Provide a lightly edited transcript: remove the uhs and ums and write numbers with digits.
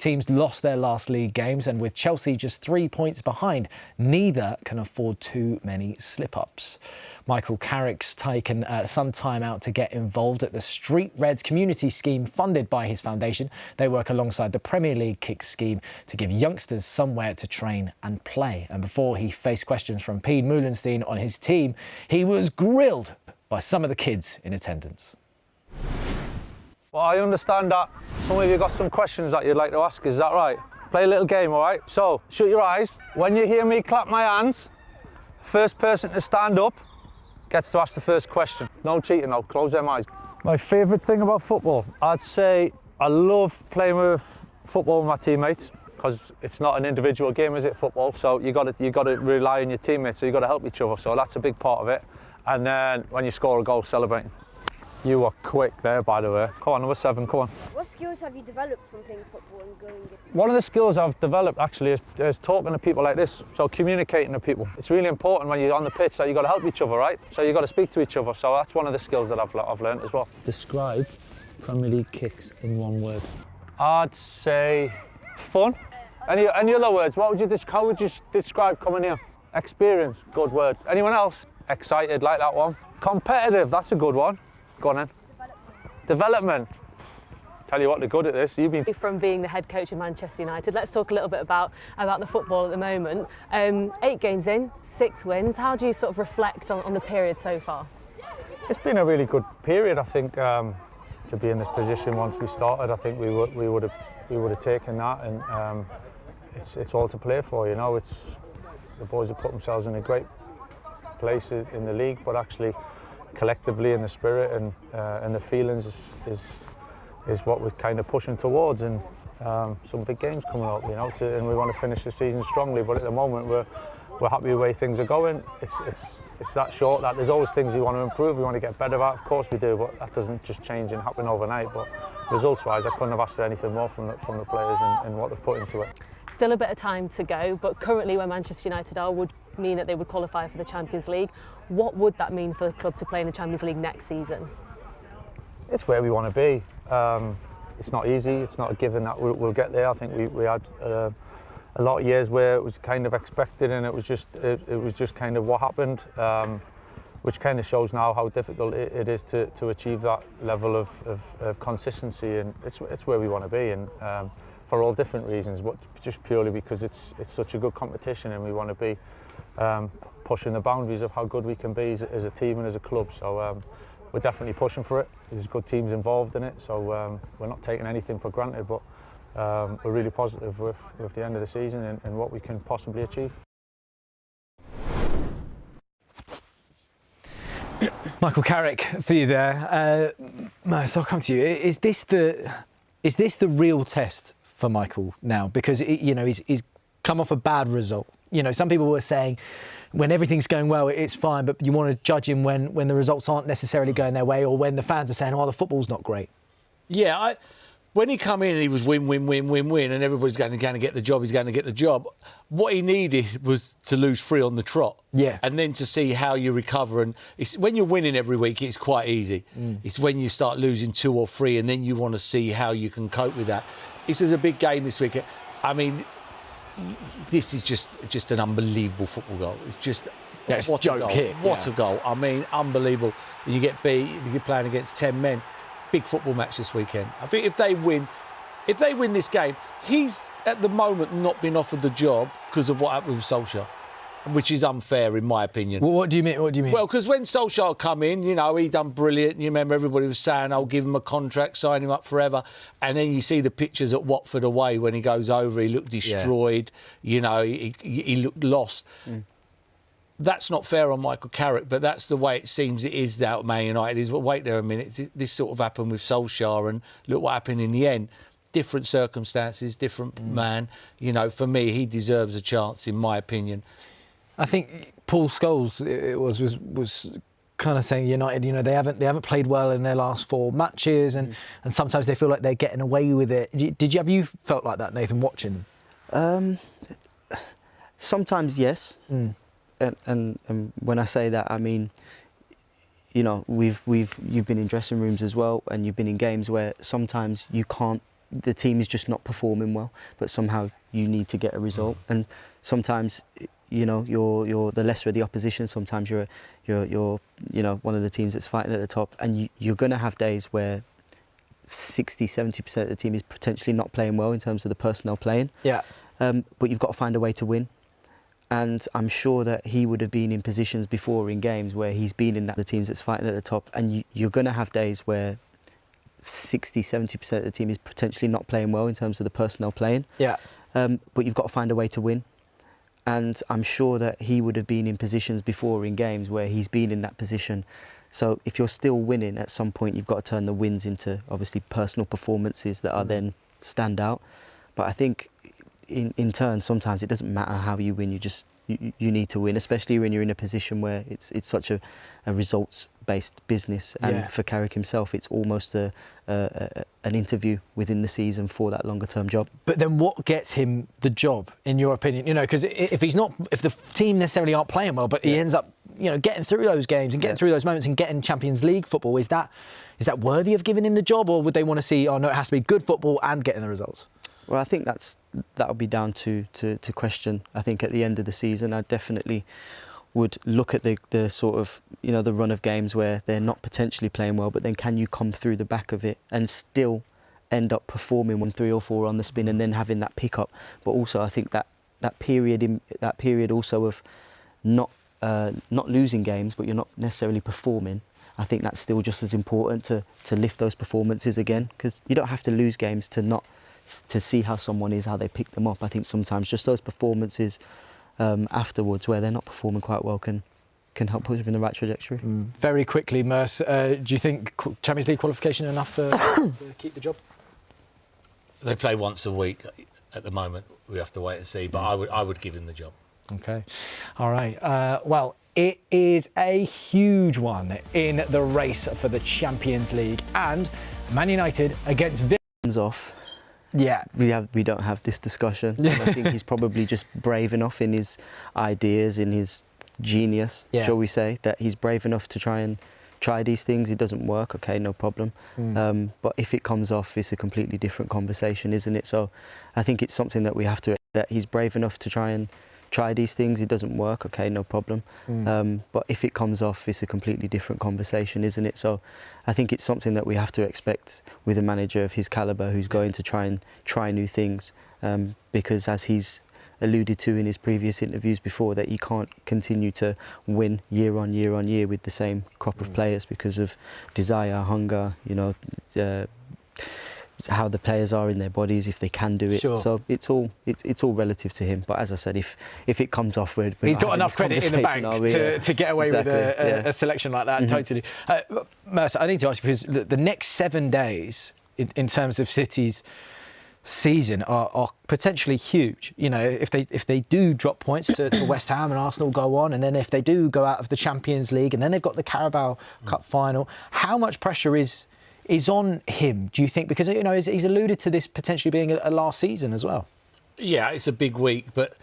teams lost their last league games, and with Chelsea just 3 points behind, neither can afford too many slip-ups. Michael Carrick's taken some time out to get involved at the Street Reds community scheme funded by his foundation. They work alongside the Premier League Kick scheme to give youngsters somewhere to train and play. And before he faced questions from Pete Moulenstein on his team, he was grilled by some of the kids in attendance. Well, I understand that some of you got some questions that you'd like to ask, is that right? Play a little game, all right? So, shut your eyes. When you hear me clap my hands, first person to stand up gets to ask the first question. No cheating, no, close them eyes. My favourite thing about football, I'd say I love playing with football with my teammates, because it's not an individual game, is it, football? So you got to rely on your teammates, so you got to help each other. So that's a big part of it. And then when you score a goal, celebrating. You were quick there, by the way. Come on, number 7, come on. What skills have you developed from playing football and going? One of the skills I've developed actually is talking to people like this, so communicating to people. It's really important when you're on the pitch that you've got to help each other, right? So you've got to speak to each other, so that's one of the skills that I've learned as well. Describe Premier League kicks in one word. I'd say fun. Any other words? How would you describe coming here? Experience, good word. Anyone else? Excited, like that one. Competitive, that's a good one. Go on then. Development. Tell you what, they're good at this. You've been from being the head coach of Manchester United. Let's talk a little bit about the football at the moment. 8 games in, 6 wins. How do you sort of reflect on the period so far? It's been a really good period, I think, to be in this position. Once we started, I think we would have taken that, and it's all to play for. You know, the boys have put themselves in a great place in the league, but actually collectively in the spirit and the feelings is what we're kind of pushing towards, and some big games coming up, you know, and we want to finish the season strongly. But at the moment we're happy with the way things are going. It's that short that there's always things we want to improve, we want to get better at, of course we do, but that doesn't just change and happen overnight. But results wise, I couldn't have asked for anything more from the players and what they've put into it. Still a bit of time to go, but currently where Manchester United are would mean that they would qualify for the Champions League. What would that mean for the club to play in the Champions League next season? It's where we want to be. It's not easy, it's not a given that we'll get there. I think we had a lot of years where it was kind of expected, and it was just kind of what happened, which kind of shows now how difficult it is to achieve that level of consistency, and it's where we want to be, and for all different reasons, but just purely because it's such a good competition, and we want to be pushing the boundaries of how good we can be as a team and as a club. So we're definitely pushing for it. There's good teams involved in it, so we're not taking anything for granted, but we're really positive with the end of the season and what we can possibly achieve. Michael Carrick for you there. So I'll come to you. Is this the real test for Michael now? Because he's come off a bad result. You know, some people were saying when everything's going well, it's fine, but you want to judge him when the results aren't necessarily going their way, or when the fans are saying, "Oh, the football's not great." Yeah, when he come in, he was win, and everybody's going to get the job. He's going to get the job. What he needed was to lose 3 on the trot, and then to see how you recover. And when you're winning every week, it's quite easy. It's when you start losing 2 or 3, and then you want to see how you can cope with that. This is a big game this week. I mean, this is just an unbelievable football goal. It's just what a goal! What a goal! I mean, unbelievable. You get beat. You're playing against 10 men. Big football match this weekend. I think if they win this game, he's at the moment not been offered the job because of what happened with Solskjaer, which is unfair in my opinion. Well, what do you mean? Well, because when Solskjaer come in, you know, he done brilliant. You remember everybody was saying, "I'll give him a contract, sign him up forever." And then you see the pictures at Watford away when he goes over. He looked destroyed. Yeah. You know, he looked lost. That's not fair on Michael Carrick, but that's the way it seems it is out at Man United. Is, well, wait there a minute. This sort of happened with Solskjaer, and look what happened in the end. Different circumstances, different man. You know, for me, he deserves a chance, in my opinion. I think Paul Scholes was kind of saying United, you know, they haven't played well in their last 4 matches, and sometimes they feel like they're getting away with it. Have you felt like that, Nathan, watching? Sometimes yes. And when I say that, I mean, you know, you've been in dressing rooms as well, and you've been in games where sometimes you can't the team is just not performing well, but somehow you need to get a result. And sometimes, you know, you're the lesser of the opposition. Sometimes you're you know, one of the teams that's fighting at the top, and you're going to have days where 60-70% of the team is potentially not playing well in terms of the personnel playing. Yeah. But you've got to find a way to win. And I'm sure that he would have been in positions before in games where he's been in the teams that's fighting at the top, and you're going to have days where 60-70% of the team is potentially not playing well in terms of the personnel playing. Yeah. But you've got to find a way to win. And I'm sure that he would have been in positions before in games where he's been in that position. So if you're still winning, at some point you've got to turn the wins into obviously personal performances that are then stand out. But I think in turn, sometimes it doesn't matter how you win, you need to win, especially when you're in a position where it's such a results-based business. And for Carrick himself, it's almost an interview within the season for that longer-term job. But then what gets him the job, in your opinion? You know, because if the team necessarily aren't playing well, but he ends up, you know, getting through those games and getting through those moments and getting Champions League football, is that worthy of giving him the job, or would they want to see, oh no, it has to be good football and getting the results? Well, I think that'll be down to question. I think at the end of the season, I definitely would look at the sort of, you know, the run of games where they're not potentially playing well, but then can you come through the back of it and still end up performing 1, 3 or 4 on the spin and then having that pickup. But also, I think that period also of not losing games, but you're not necessarily performing. I think that's still just as important to lift those performances again, because you don't have to lose games to see how someone is, how they pick them up. I think sometimes just those performances afterwards where they're not performing quite well can help put them in the right trajectory. Very quickly, Merce, do you think Champions League qualification enough to keep the job? They play once a week at the moment. We have to wait and see, but I would give him the job. Okay. All right. Well, it is a huge one in the race for the Champions League, and Man United against Villa. Off. Yeah, we don't have this discussion. And I think he's probably just brave enough in his ideas, in his genius, shall we say, that he's brave enough to try these things. It doesn't work, okay, no problem. But if it comes off, it's a completely different conversation, isn't it? So I think it's something that we have to, that he's brave enough to try these things. It doesn't work, okay, no problem. But if it comes off, it's a completely different conversation, isn't it? So I think it's something that we have to expect with a manager of his calibre who's going to try new things, because as he's alluded to in his previous interviews before, that he can't continue to win year on year on year with the same crop of players because of desire, hunger, you know, how the players are in their bodies, if they can do it. Sure. So it's all relative to him. But as I said, if it comes off, he's got enough credit in the bank to get away with a selection like that. Totally. Mercer, I need to ask you, because the next 7 days in terms of City's season are potentially huge. You know, if they do drop points to West Ham and Arsenal go on, and then if they do go out of the Champions League, and then they've got the Carabao Cup final, how much pressure is on him, do you think? Because, you know, he's alluded to this potentially being a last season as well. Yeah, it's a big week, but